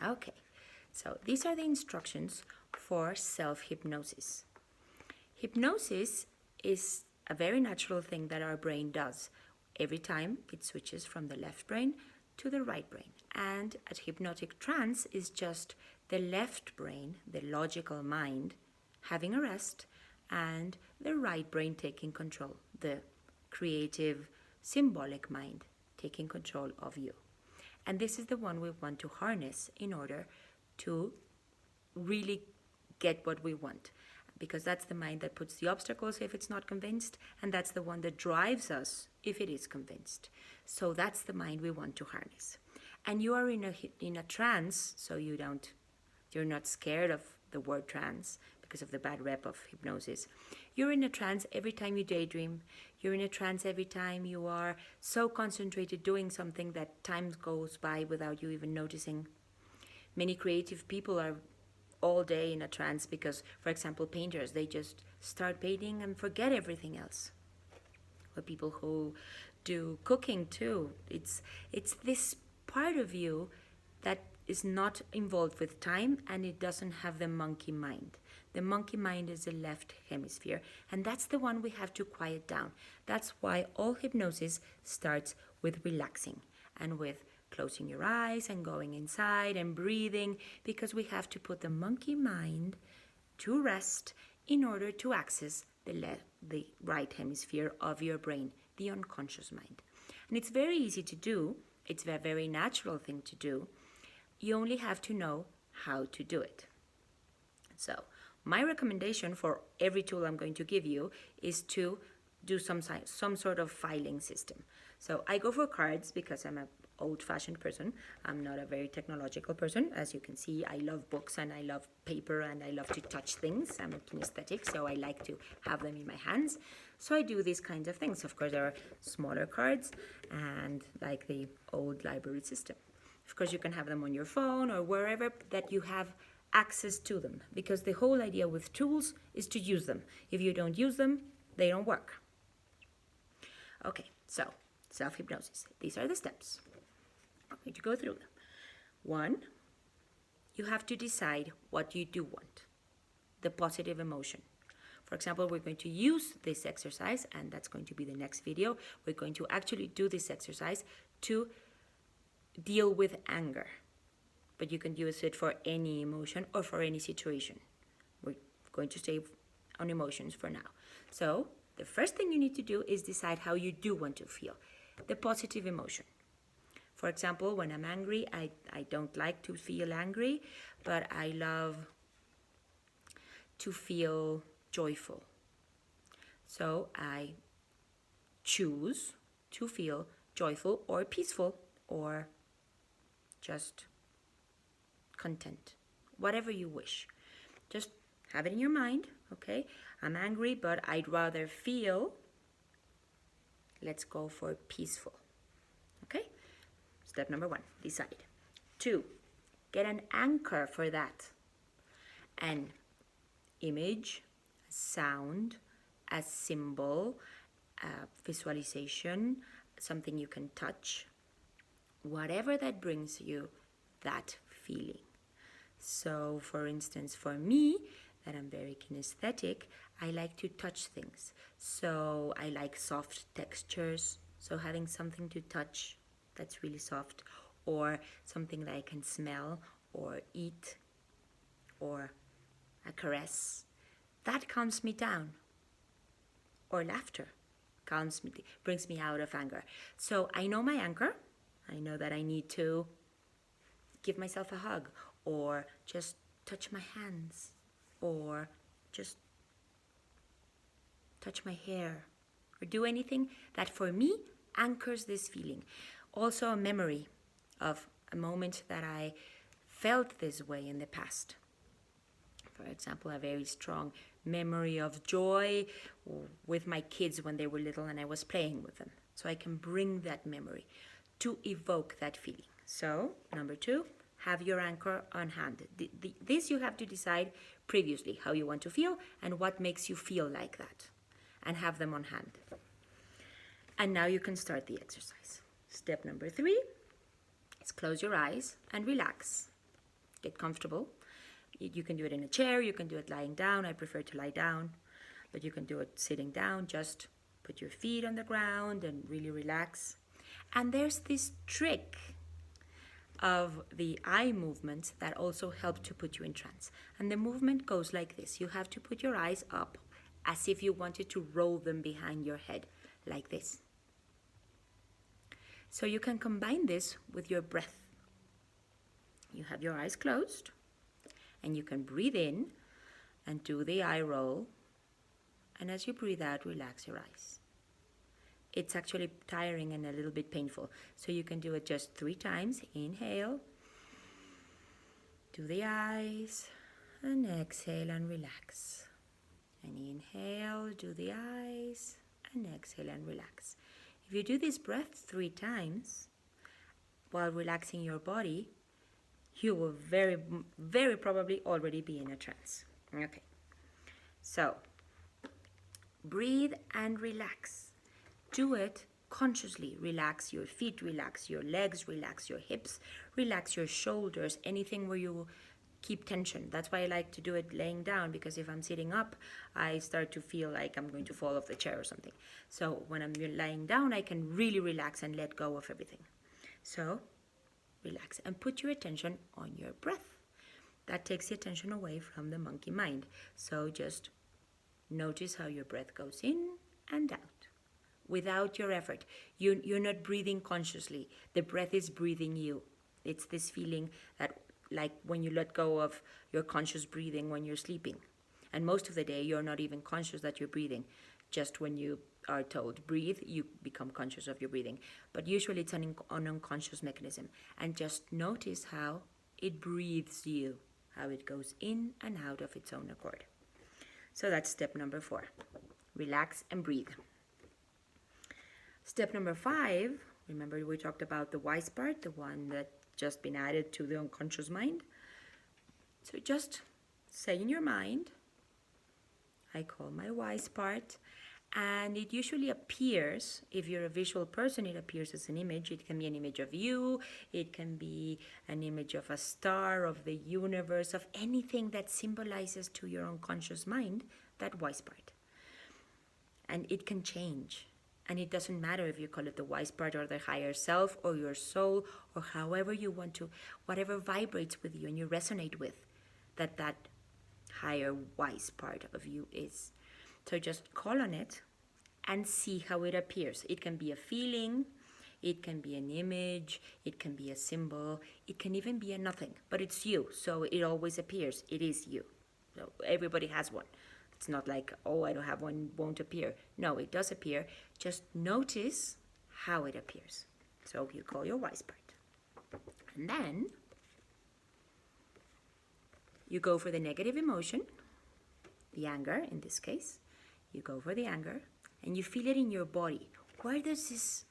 Okay, so these are the instructions for self-hypnosis. Hypnosis is a very natural thing that our brain does every time it switches from the left brain to the right brain. And a hypnotic trance is just the left brain, the logical mind, having a rest, and the right brain taking control, the creative, symbolic mind taking control of you. And this is the one we want to harness in order to really get what we want, because that's the mind that puts the obstacles if it's not convinced, and that's the one that drives us if it is convinced. So that's the mind we want to harness. And you are in a trance, so you're not scared of the word trance because of the bad rep of hypnosis. You're in a trance every time you daydream. You're in a trance every time you are so concentrated doing something that time goes by without you even noticing. Many creative people are all day in a trance because, for example, painters, they just start painting and forget everything else. Or people who do cooking too. It's this part of you that is not involved with time, and it doesn't have the monkey mind. The monkey mind is the left hemisphere, and that's the one we have to quiet down. That's why all hypnosis starts with relaxing and with closing your eyes and going inside and breathing, because we have to put the monkey mind to rest in order to access the right hemisphere of your brain, the unconscious mind. And it's very easy to do. It's a very natural thing to do. You only have to know how to do it. So my recommendation for every tool I'm going to give you is to do some sort of filing system. So I go for cards because I'm an old-fashioned person. I'm not a very technological person. As you can see, I love books and I love paper and I love to touch things. I'm a kinesthetic, so I like to have them in my hands. So I do these kinds of things. Of course, there are smaller cards and like the old library system. Of course, you can have them on your phone or wherever that you have access to them, because the whole idea with tools is to use them. If you don't use them, they don't work. Okay, so self-hypnosis. These are the steps. I'm going to go through them. 1, you have to decide what you do want, the positive emotion. For example, we're going to use this exercise, and that's going to be the next video. We're going to actually do this exercise to deal with anger. But you can use it for any emotion or for any situation. We're going to stay on emotions for now. So the first thing you need to do is decide how you do want to feel, the positive emotion. For example, when I'm angry, I don't like to feel angry, but I love to feel joyful. So I choose to feel joyful or peaceful or just content, whatever you wish. Just have it in your mind, okay? I'm angry, but I'd rather feel, let's go for peaceful, okay? Step number 1, decide. 2, get an anchor for that. An image, a sound, a symbol, a visualization, something you can touch, whatever that brings you that feeling. So, for instance, for me, that I'm very kinesthetic, I like to touch things. So I like soft textures. So having something to touch that's really soft, or something that I can smell or eat, or a caress, that calms me down. Or laughter calms me, brings me out of anger. So I know my anchor. I know that I need to give myself a hug, or just touch my hands, or just touch my hair, or do anything that for me anchors this feeling. Also a memory of a moment that I felt this way in the past. For example, a very strong memory of joy with my kids when they were little and I was playing with them. So I can bring that memory to evoke that feeling. So, number 2, have your anchor on hand. This you have to decide previously, how you want to feel and what makes you feel like that, and have them on hand. And now you can start the exercise. Step number 3 is close your eyes and relax. get comfortable. You can do it in a chair, you can do it lying down. I prefer to lie down, but you can do it sitting down. Just put your feet on the ground and really relax. And there's this trick of the eye movements that also help to put you in trance. And the movement goes like this. You have to put your eyes up as if you wanted to roll them behind your head, like this. So you can combine this with your breath. You have your eyes closed, and you can breathe in and do the eye roll. And as you breathe out, relax your eyes. It's actually tiring and a little bit painful. So you can do it just 3 times. Inhale, do the eyes, and exhale and relax. And inhale, do the eyes, and exhale and relax. If you do this breath 3 times while relaxing your body, you will very, very probably already be in a trance. Okay, so breathe and relax. Do it consciously. Relax your feet, relax your legs, relax your hips, relax your shoulders, anything where you keep tension. That's why I like to do it laying down, because if I'm sitting up, I start to feel like I'm going to fall off the chair or something. So when I'm lying down, I can really relax and let go of everything. So relax and put your attention on your breath. That takes the attention away from the monkey mind. So just notice how your breath goes in and out without your effort. You're not breathing consciously. The breath is breathing you. It's this feeling that, like when you let go of your conscious breathing when you're sleeping. And most of the day, you're not even conscious that you're breathing. Just when you are told breathe, you become conscious of your breathing. But usually it's an unconscious mechanism. And just notice how it breathes you, how it goes in and out of its own accord. So that's step number 4. Relax and breathe. Step number 5, remember we talked about the wise part, the one that just been added to the unconscious mind. So just say in your mind, I call my wise part, and it usually appears, if you're a visual person, it appears as an image. It can be an image of you, it can be an image of a star, of the universe, of anything that symbolizes to your unconscious mind that wise part. And it can change. And it doesn't matter if you call it the wise part or the higher self or your soul or however you want to, whatever vibrates with you and you resonate with, that higher wise part of you is. So just call on it and see how it appears. It can be a feeling, it can be an image, it can be a symbol, it can even be a nothing, but it's you, so it always appears. It is you. So everybody has one. It's not like, oh, I don't have one, won't appear. No, it does appear. Just notice how it appears. So you call your wise part. And then you go for the negative emotion, the anger in this case. You go for the anger and you feel it in your body. Where does this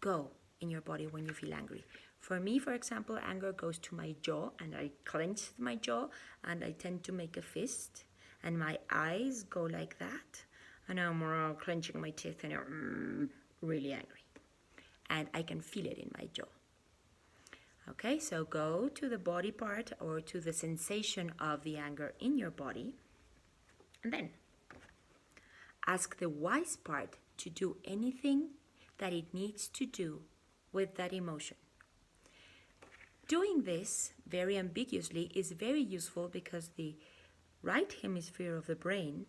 go in your body when you feel angry? For me, for example, anger goes to my jaw, and I clench my jaw and I tend to make a fist. And my eyes go like that, and I'm clenching my teeth, and I'm really angry. And I can feel it in my jaw. Okay, so go to the body part or to the sensation of the anger in your body, and then ask the wise part to do anything that it needs to do with that emotion. Doing this very ambiguously is very useful because the right hemisphere of the brain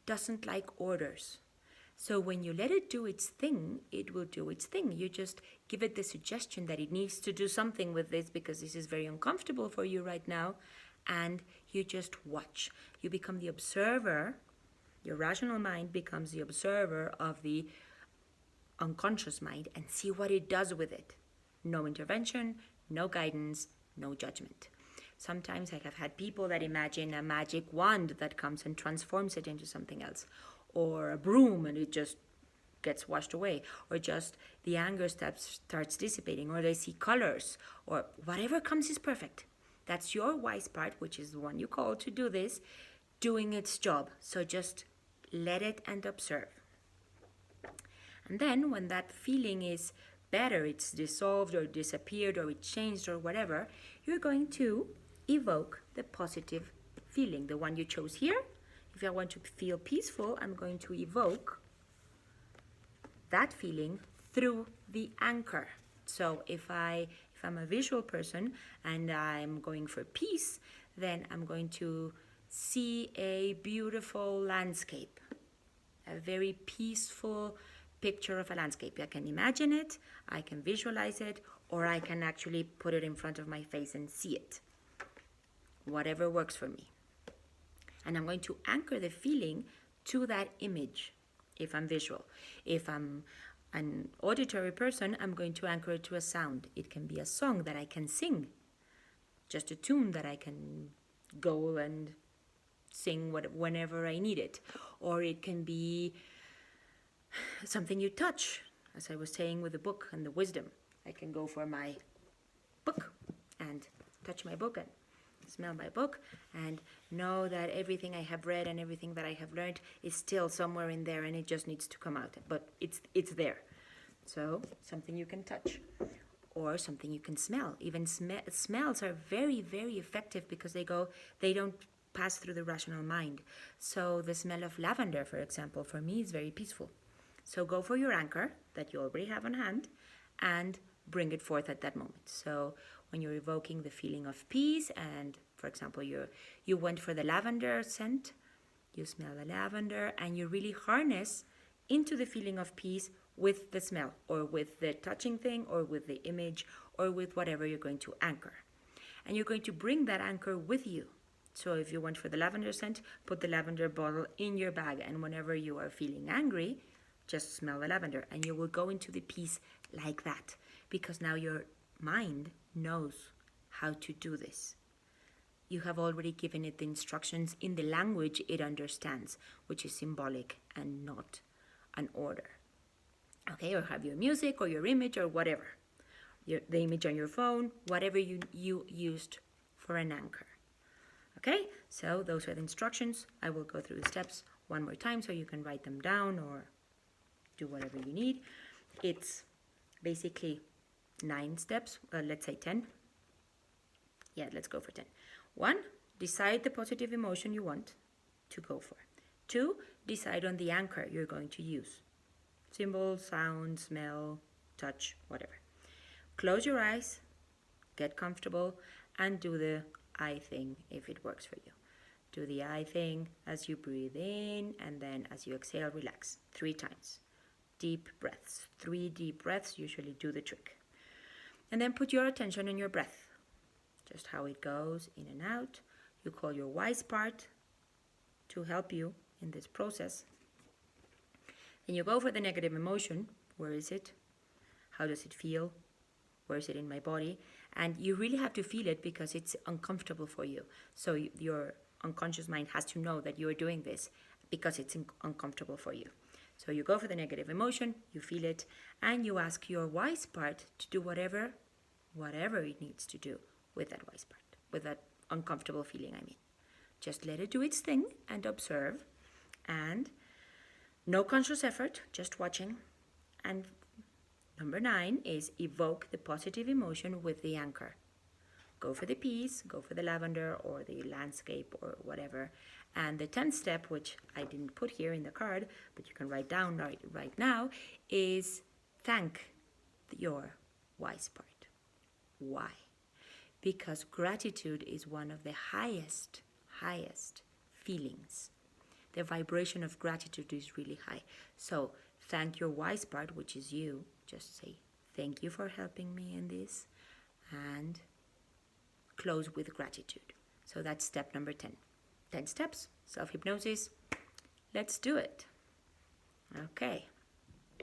doesn't like orders. So when you let it do its thing, it will do its thing. You just give it the suggestion that it needs to do something with this because this is very uncomfortable for you right now, and you just watch. You become the observer. Your rational mind becomes the observer of the unconscious mind and see what it does with it. No intervention, no guidance, no judgment. Sometimes I have had people that imagine a magic wand that comes and transforms it into something else, or a broom and it just gets washed away, or just the anger starts dissipating, or they see colors, or whatever comes is perfect. That's your wise part, which is the one you call to do this, doing its job. So just let it and observe. And then when that feeling is better, it's dissolved or disappeared or it changed or whatever, you're going to evoke the positive feeling, the one you chose here. If I want to feel peaceful, I'm going to evoke that feeling through the anchor. So if I'm a visual person and I'm going for peace, then I'm going to see a beautiful landscape, a very peaceful picture of a landscape. I can imagine it, I can visualize it, or I can actually put it in front of my face and see it. Whatever works for me. And I'm going to anchor the feeling to that image if I'm visual. If I'm an auditory person, I'm going to anchor it to a sound. It can be a song that I can sing, just a tune that I can go and sing whenever I need it. Or it can be something you touch, as I was saying with the book and the wisdom. I can go for my book and touch my book and smell my book and know that everything I have read and everything that I have learned is still somewhere in there and it just needs to come out, but it's there. So something you can touch or something you can smell. Even smells are very, very effective because they don't pass through the rational mind. So the smell of lavender, for example, for me is very peaceful. So go for your anchor that you already have on hand and bring it forth at that moment. So when you're evoking the feeling of peace and, for example, you went for the lavender scent, you smell the lavender and you really harness into the feeling of peace with the smell or with the touching thing or with the image or with whatever you're going to anchor. And you're going to bring that anchor with you. So if you went for the lavender scent, put the lavender bottle in your bag, and whenever you are feeling angry, just smell the lavender and you will go into the peace like that, because now your mind knows how to do this. You have already given it the instructions in the language it understands, which is symbolic and not an order. Okay, or have your music or your image or whatever, the image on your phone, whatever you used for an anchor. Okay, so those are the instructions. I will go through the steps one more time so you can write them down or do whatever you need. It's basically 9 steps, let's say 10. Yeah, let's go for 10. 1, decide the positive emotion you want to go for. 2, decide on the anchor you're going to use. Symbol, sound, smell, touch, whatever. Close your eyes, get comfortable, and do the I thing if it works for you. Do the I thing as you breathe in, and then as you exhale, relax 3 times. Deep breaths. 3 deep breaths usually do the trick. And then put your attention on your breath. Just how it goes in and out. You call your wise part to help you in this process. Then you go for the negative emotion. Where is it? How does it feel? Where is it in my body? And you really have to feel it because it's uncomfortable for you. So your unconscious mind has to know that you are doing this because it's uncomfortable for you. So you go for the negative emotion, you feel it, and you ask your wise part to do whatever it needs to do with that wise part, with that uncomfortable feeling, I mean. Just let it do its thing and observe, and no conscious effort, just watching. And number 9 is evoke the positive emotion with the anchor. Go for the peace, go for the lavender or the landscape or whatever. And the 10th step, which I didn't put here in the card, but you can write down right now, is thank your wise part. Why? Because gratitude is one of the highest feelings. The vibration of gratitude is really high. So thank your wise part, which is you. Just say, thank you for helping me in this. And close with gratitude. So that's step number 10. 10 steps, self-hypnosis. Let's do it. Okay.